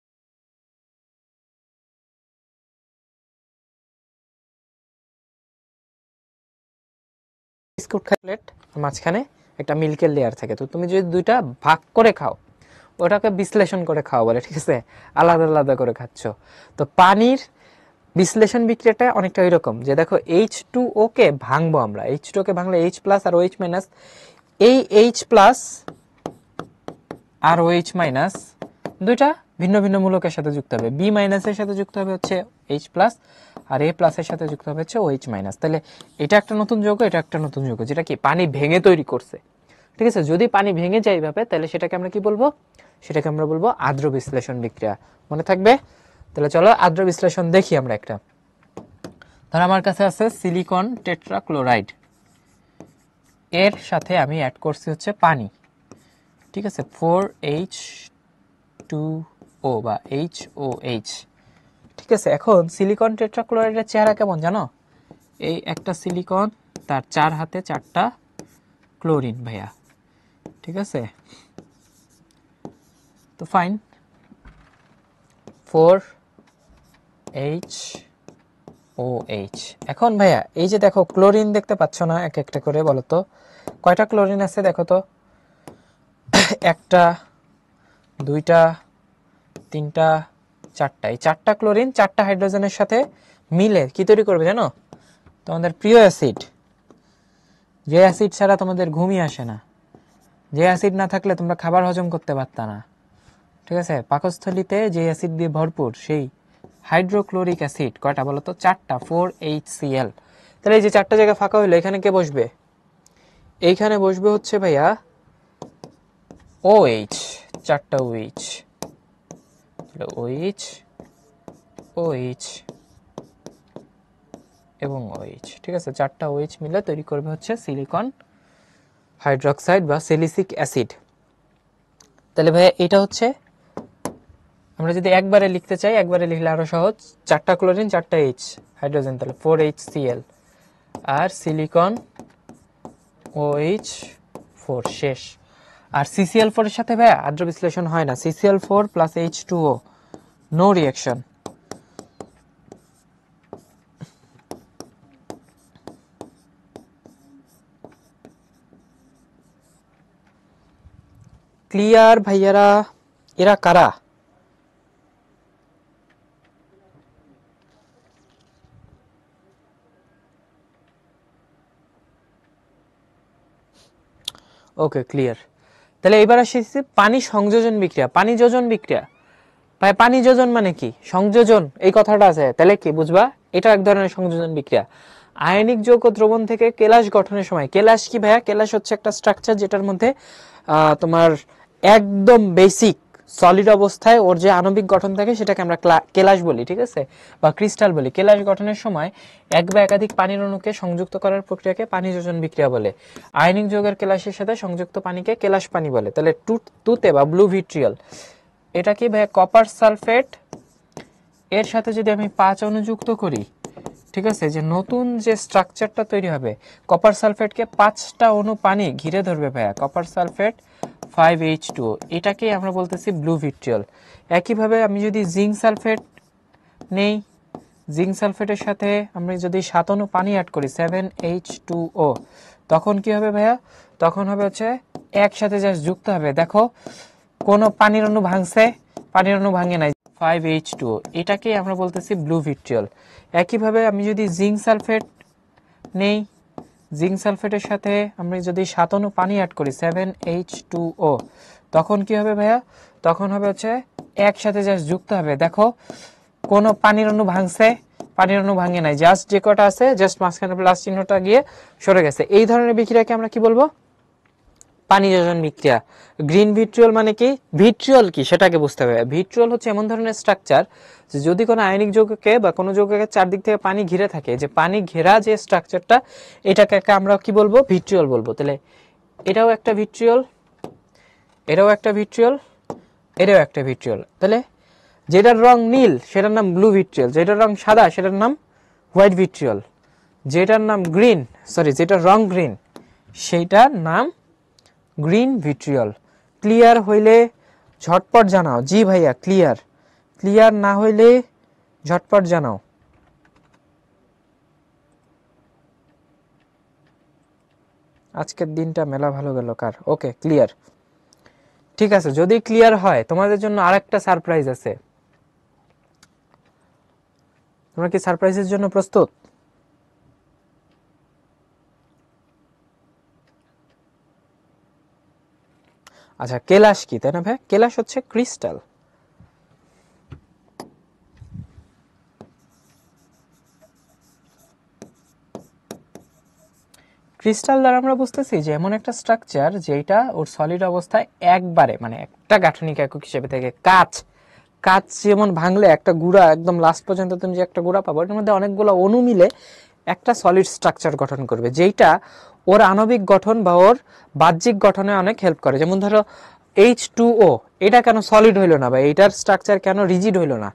খাইলেট মাঝখানে একটা মিল্কের লেয়ার থাকে, তো তুমি যদি দুইটা ভাগ করে খাও ওটাকে বিশ্লেষণ করে খাও বলে, ঠিক আছে? আলাদা আলাদা করে খাচ্ছ। তো পানির বিশ্লেষণ বিক্রিয়াটা অনেকটা এরকম যে দেখো H2O কে ভাঙবো আমরা, H2O কে ভাঙলে H প্লাস আর OH মাইনাস, এই H প্লাস আর OH মাইনাস দুইটা ভিন্ন ভিন্ন মূলকের সাথে যুক্ত হবে। B মাইনাসের সাথে যুক্ত হবে হচ্ছে H প্লাস, আর A প্লাসের সাথে যুক্ত হবে হচ্ছে OH মাইনাস। তাহলে এটা একটা নতুন যৌগ, এটা একটা নতুন যৌগ, যেটা কি পানি ভেঙে তৈরি করছে, ঠিক আছে? যদি পানি ভেঙে যায় এইভাবে তাহলে সেটাকে আমরা কি বলবো? সেটাকে আমরা বলবো আর্দ্র বিশ্লেষণ বিক্রিয়া। মনে থাকবে? তাহলে চলো আর্দ্র বিশ্লেষণ দেখি আমরা একটা। ধর আমার কাছে আছে সিলিকন টেট্রাক্লোরাইড, এর সাথে আমি অ্যাড করছি হচ্ছে পানি, ঠিক আছে? 4H2O বা HOH, ঠিক আছে? এখন সিলিকন টেট্রাক্লোরাইডের চেহারা কেমন জানো? এই একটা সিলিকন, তার 4 হাতে 4টা ক্লোরিন ভাইয়া, ঠিক আছে? তো ফাইন, 4HOH। এখন ভাইয়া এই যে দেখো ক্লোরিন দেখতে পাচ্ছ না এক একটা করে, বলো তো কয়টা ক্লোরিন আছে? দেখো তো, একটা, দুইটা, তিনটা, চারটা। এই 4টা ক্লোরিন 4টা হাইড্রোজেনের সাথে মিলে কি তৈরি করবে জানো? তোমাদের প্রিয় অ্যাসিড। যে অ্যাসিড ছাড়া তোমাদের ঘুমই আসে না, যে অ্যাসিড না থাকলে তোমরা খাবার হজম করতে পারতা না, ঠিক আছে? পাকস্থলীতে যে অ্যাসিড দিয়ে ভরপুর সেই হাইড্রোক্লোরিক অ্যাসিড কয়টা বলো তো? 4টা, 4HCl। তাহলে এই যে 4টা জায়গা ফাঁকা হইলো, এখানে কে বসবে? এইখানে বসবে হচ্ছে ভাইয়া OH, 4টা OH, OH, OH এবং OH, ঠিক আছে? 4টা OH মিলে তৈরি করবে হচ্ছে সিলিকন হাইড্রোক্সাইড বা সিলিসিক অ্যাসিড। তাহলে ভাইয়া এটা হচ্ছে, আমরা যদি একবারে লিখতে চাই, একবারে লিখলে আরো সহজ, 4টা ক্লোরিন 4টা H হাইড্রোজেন, তাহলে 4HCl, আর সিলিকন OH4 শেষ। আর CCl4 এর সাথে ভাইয়া আর্দ্র বিশ্লেষণ হয় না, CCl4 plus H2O, no reaction. Clear ভাইয়ারা? এরা কারা? ওকে, ক্লিয়ার। তাহলে এবার আসি পানি সংযোজন বিক্রিয়া, পানি যোজন বিক্রিয়া। ভাই পানি যোজন মানে কি? সংযোজন এই কথাটা আছে, তাহলে কি বুঝবা? এটা এক ধরনের সংযোজন বিক্রিয়া। আয়নিক যৌগ দ্রবণ থেকে কেলাস গঠনের সময়, কেলাস কি ভাইয়া? কেলাস হচ্ছে একটা স্ট্রাকচার যেটার মধ্যে তোমার একদম বেসিক সলিড অবস্থায় ওর যে আণবিক গঠন থাকে সেটাকে আমরা কেলাস বলি, ঠিক আছে? বা ক্রিস্টাল বলি। কেলাস গঠনের সময় এক বা একাধিক পানির অণুকে সংযুক্ত করার প্রক্রিয়াকে পানি যোজন বিক্রিয়া বলে। আয়নিক যৌগের কেলাসের সাথে সংযুক্ত পানিকে কেলাস পানি বলে। তাহলে তুতে বা ব্লু ভিট্রিয়াল, এটা কি ভাইয়া? কপার সালফেট, এর সাথে যদি আমি 5 অণু যুক্ত করি, ঠিক আছে, যে নতুন যে স্ট্রাকচারটা তৈরি হবে, কপার সালফেটকে 5টা অণু পানি ঘিরে ধরবে ভাইয়া, কপার সালফেট 5H2O, এটাকে আমরা বলতেছি ব্লু ভিট্রিয়ল। একইভাবে আমি যদি জিঙ্ক সালফেট নেই, জিঙ্ক সালফেটের সাথে আমরা যদি 7 অণু পানি অ্যাড করি, 7H2O, তখন কি হবে ভাইয়া? তখন হবে হচ্ছে একসাথে জাস্ট যুক্ত হবে। দেখো কোন পানির অণু ভাঙছে? পানির অণু ভাঙে নাই, 5H2O, এটাকে আমরা বলতেছি ব্লু ভিট্রিয়ল। একইভাবে আমি যদি জিঙ্ক সালফেট নেই, জিঙ্ক সালফেটের সাথে আমরা যদি 7 অণু পানি অ্যাড করি, 7H2O, তখন কি হবে ভাইয়া? তখন হবে হচ্ছে একসাথে জাস্ট যুক্ত হবে। দেখো কোন পানির অণু ভাঙছে? পানির অণু ভাঙে নাই, জাস্ট যে কটা আছে জাস্ট মাঝখানে প্লাস চিহ্নটা গিয়ে সরে গেছে। এই ধরনের বিক্রিয়াকে আমরা কি বলবো? পানি যোজন বিক্রিয়া। গ্রিন ভিট্রিয়ল মানে কি? ভিট্রিয়ল কি সেটাকে বুঝতে হবে। ভিট্রিয়ল হচ্ছে এমন ধরনের স্ট্রাকচার যে যদি কোনো আয়নিক যৌগকে বা কোনো যৌগকে চারদিক থেকে পানি ঘিরে থাকে, যে পানি ঘেরা যে স্ট্রাকচারটা, এটাকে আমরা কি বলবো? ভিট্রিয়ল বলবো। তাহলে এটাও একটা ভিট্রিয়ল, এটাও একটা ভিট্রিয়ল, এটাও একটা ভিট্রিয়ল। তাহলে যেটার রং নীল সেটার নাম ব্লু ভিট্রিয়ল, যেটার রং সাদা সেটার নাম হোয়াইট ভিট্রিয়ল, যেটার নাম গ্রিন, সরি যেটার রং গ্রিন সেইটার নাম গ্রিন ভিট্রিয়ল। ক্লিয়ার হইলে ঝটপট জানাও জি ভাইয়া ক্লিয়ার, ক্লিয়ার না হইলে ঝটপট জানাও। আজকের দিনটা মেলা ভালো গেল কার? ওকে ক্লিয়ার, ঠিক আছে। যদি ক্লিয়ার হয় তোমাদের জন্য আরেকটা সারপ্রাইজ আছে। তোমরা কি সারপ্রাইজের জন্য প্রস্তুত? আচ্ছা কেলাস কি, তাই না ভাই? কেলাস হচ্ছে ক্রিস্টাল। ক্রিস্টাল দ্বারা আমরা বুঝতেছি যে এমন একটা স্ট্রাকচার যেটা ওর সলিড অবস্থায় একবারে মানে একটা গাঠনিক একক হিসেবে থেকে কাঁচ, কাঁচ যেমন ভাঙলে একটা গুঁড়া একদম লাস্ট পর্যন্ত তুমি যে একটা গুঁড়া পাবো, এটার মধ্যে অনেকগুলো অণু মিলে একটা সলিড স্ট্রাকচার গঠন করবে, যেইটা ওর আণবিক গঠন বা ওর বাহ্যিক গঠনে অনেক হেল্প করে। যেমন ধরো H2O, এটা কেন সলিড হইলো না বা এটার স্ট্রাকচার কেন রিজিড হইলো না?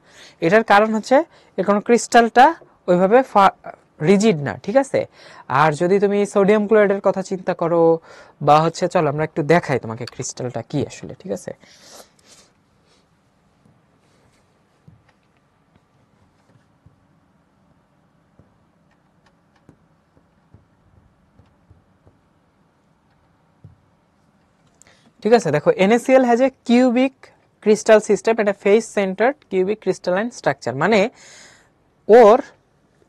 এটার কারণ হচ্ছে এর কোনো ক্রিস্টালটা ওইভাবে রিজিড না, ঠিক আছে। আর যদি তুমি সোডিয়াম ক্লোরাইডের কথা চিন্তা করো বা হচ্ছে, চলো আমরা একটু দেখাই তোমাকে ক্রিস্টালটা কি আসলে, ঠিক আছে। ঠিক আছে, দেখো NaCl has a cubic crystal system, এটা face centred cubic crystalline structure, মানে ওর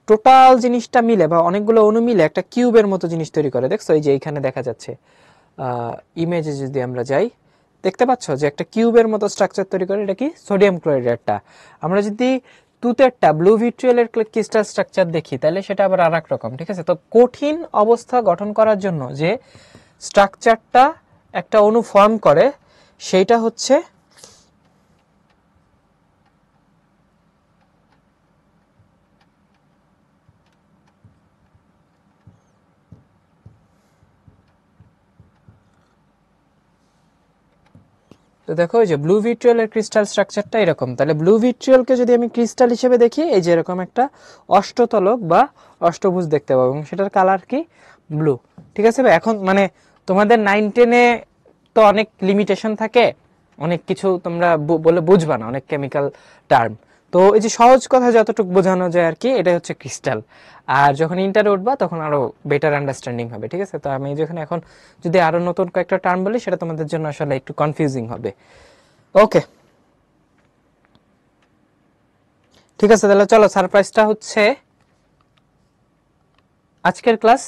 টোটাল জিনিসটা মিলে বা অনেকগুলো অণু মিলে একটা কিউবের মতো জিনিস তৈরি করে। দেখছো এই যে এখানে দেখা যাচ্ছে ইমেজে, যদি আমরা যাই দেখতে পাচ্ছ যে একটা কিউবের মতো স্ট্রাকচার তৈরি করে। এটা কি সোডিয়াম ক্লোরাইডেরটা। আমরা যদি তুতেরটা ব্লু ভিট্রিয়লের ক্রিস্টাল স্ট্রাকচার দেখি তাহলে সেটা আবার আর এক রকম, ঠিক আছে। তো কঠিন অবস্থা গঠন করার জন্য যে স্ট্রাকচারটা একটা অণু ফর্ম করে সেইটা হচ্ছে তো দেখো এই যে ব্লু ভিট্রিয়লের ক্রিস্টাল স্ট্রাকচারটা এরকম। তাহলে ব্লু ভিট্রিয়লকে যদি আমি ক্রিস্টাল হিসেবে দেখি, এই যে এরকম একটা অষ্টতলক বা অষ্টভুজ দেখতে পাবো এবং সেটার কালার কি ব্লু, ঠিক আছে। এখন মানে তোমাদের 9-10-এ তো অনেক লিমিটেশন থাকে, অনেক কিছু তোমরা বলে বুঝবা না, অনেক কেমিক্যাল টার্ম। তো এই যে সহজ কথা যতটুকু বোঝানো যায় আর কি, এটাই হচ্ছে ক্রিস্টাল। আর যখন ইন্টারে উঠবা তখন আরো বেটার আন্ডারস্ট্যান্ডিং হবে, ঠিক আছে। তো আমি যখন এখন যদি আরো নতুন কয়েকটা টার্ম বলি সেটা তোমাদের জন্য আসলে একটু কনফিউজিং হবে। ওকে ঠিক আছে, তাহলে চলো সারপ্রাইজটা হচ্ছে আজকের ক্লাস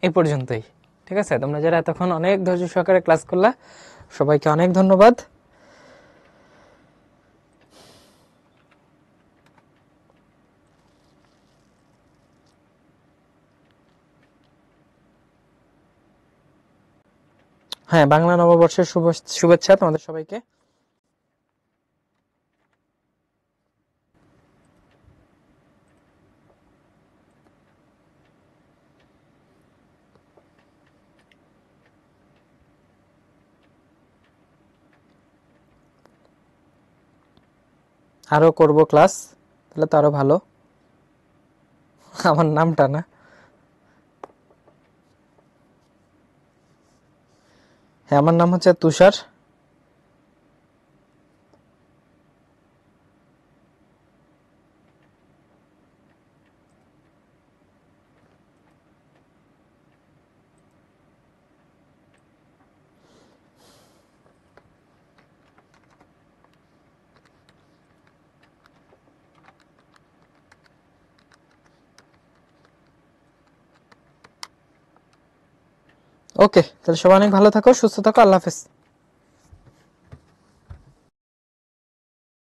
এই পর্যন্তই, ঠিক আছে। তোমরা যারা এতক্ষণ অনেক ধৈর্য সহকারে ক্লাস করলা সবাইকে অনেক ধন্যবাদ। হ্যাঁ, বাংলা নববর্ষের শুভেচ্ছা তোমাদের সবাইকে। আরো করব ক্লাস, তাহলে তো আরো ভালো। আমার নামটা না, হ্যাঁ আমার নাম হচ্ছে তুষার। ওকে, তাহলে সবাই অনেক ভালো থাকো, সুস্থ থাকো, আল্লাহ হাফেজ।